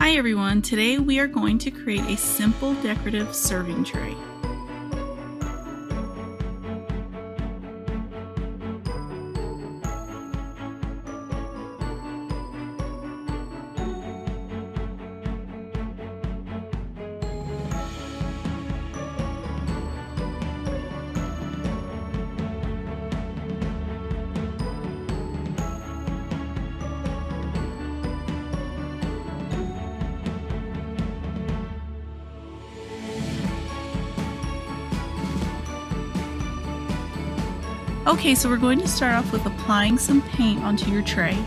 Hi everyone, today we are going to create a simple decorative serving tray. Okay, so we're going to start off with applying some paint onto your tray.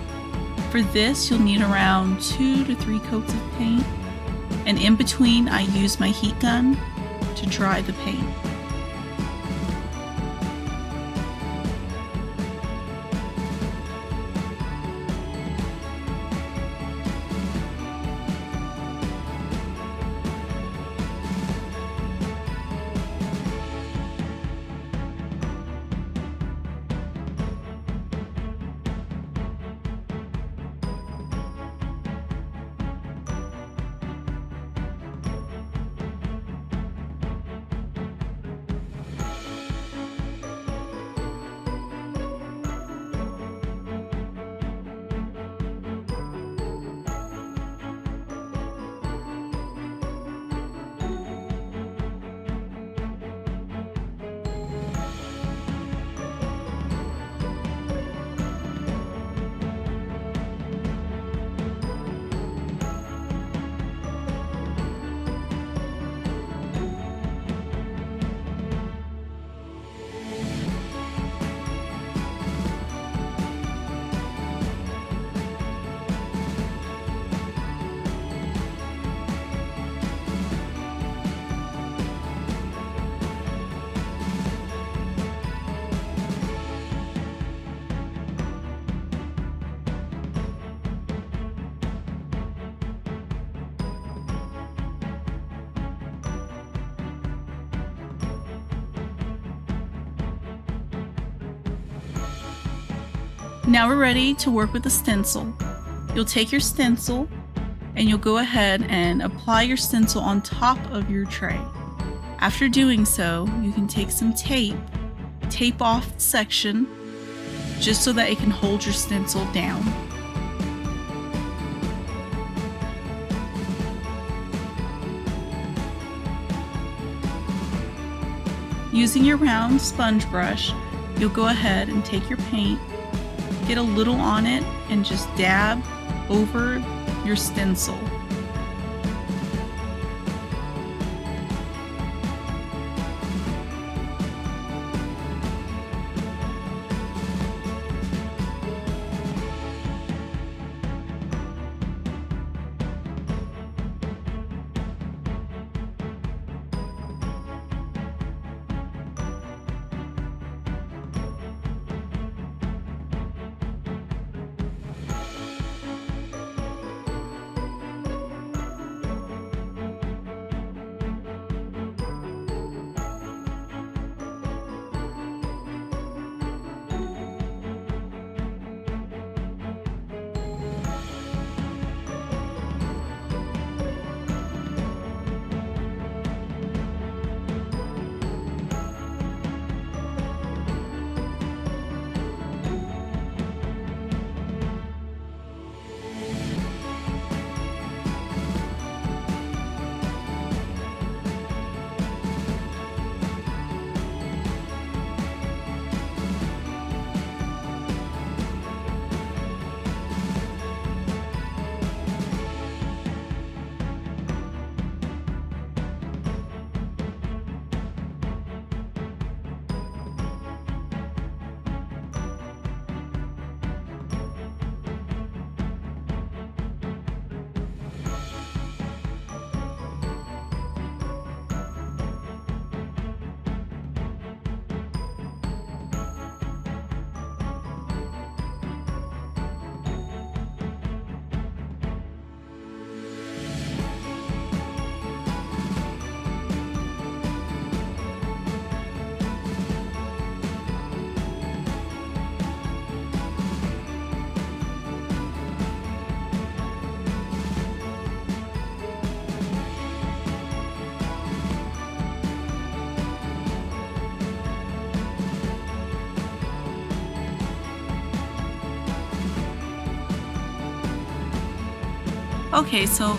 For this, you'll need around 2 to 3 coats of paint, and in between I use my heat gun to dry the paint. Now we're ready to work with the stencil. You'll take your stencil and you'll go ahead and apply your stencil on top of your tray. After doing so, you can take some tape off the section just so that it can hold your stencil down. Using your round sponge brush, you'll go ahead and take your paint, get a little on it, and just dab over your stencil. Okay, so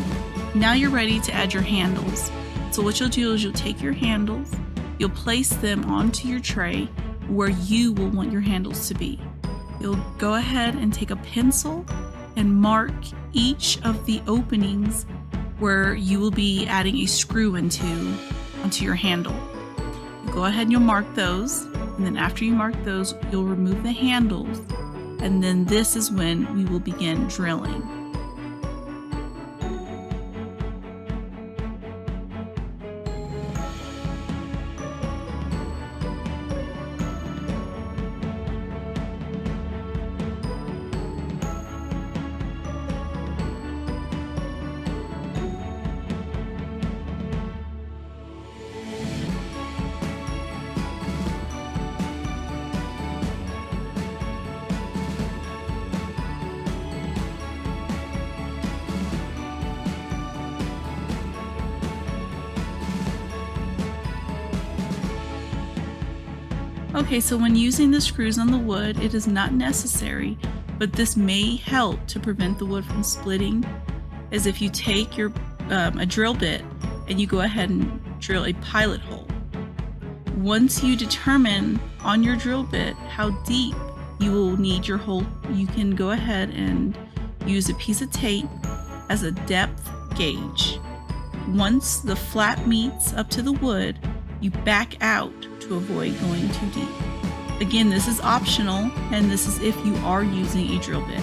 now you're ready to add your handles. So what you'll do is you'll take your handles, you'll place them onto your tray where you will want your handles to be. You'll go ahead and take a pencil and mark each of the openings where you will be adding a screw onto your handle. You go ahead and you'll mark those, and then after you mark those, you'll remove the handles, and then this is when we will begin drilling. Okay, so when using the screws on the wood, it is not necessary, but this may help to prevent the wood from splitting, as if you take a drill bit and you go ahead and drill a pilot hole. Once you determine on your drill bit how deep you will need your hole, you can go ahead and use a piece of tape as a depth gauge. Once the flat meets up to the wood, you back out to avoid going too deep. Again, this is optional, and this is if you are using a drill bit.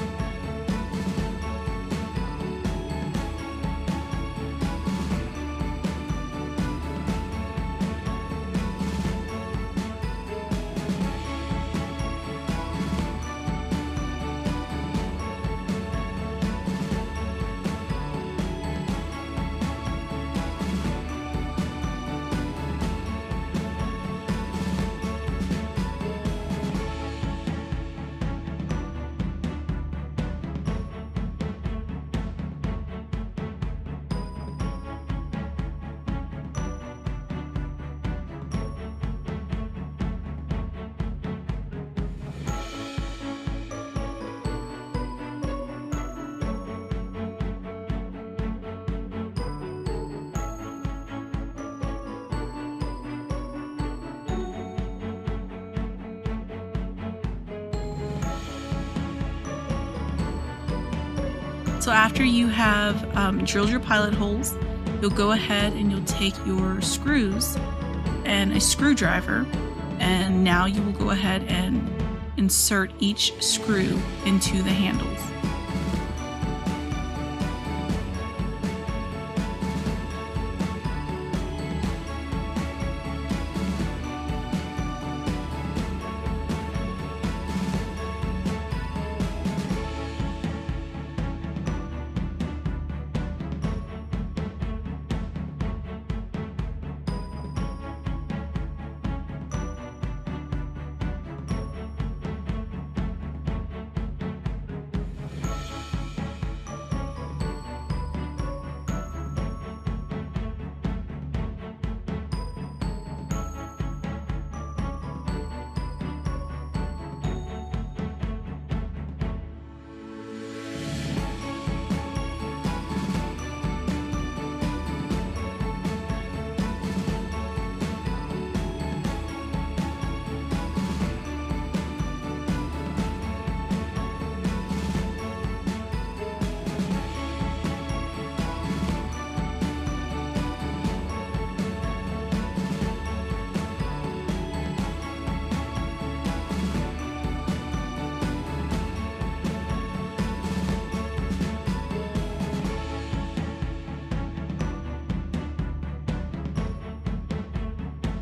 So after you have drilled your pilot holes, you'll go ahead and you'll take your screws and a screwdriver, and now you will go ahead and insert each screw into the handles.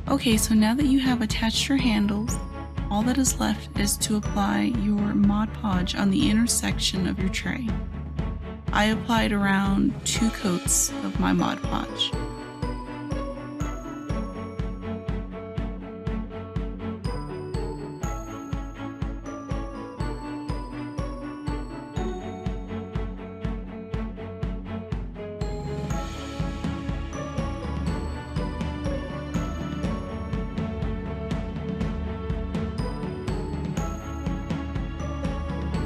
Okay, so now that you have attached your handles, all that is left is to apply your Mod Podge on the inner section of your tray. I applied around 2 coats of my Mod Podge.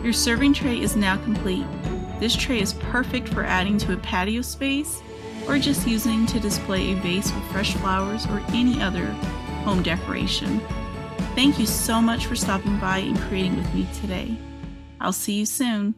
Your serving tray is now complete. This tray is perfect for adding to a patio space or just using to display a vase with fresh flowers or any other home decoration. Thank you so much for stopping by and creating with me today. I'll see you soon.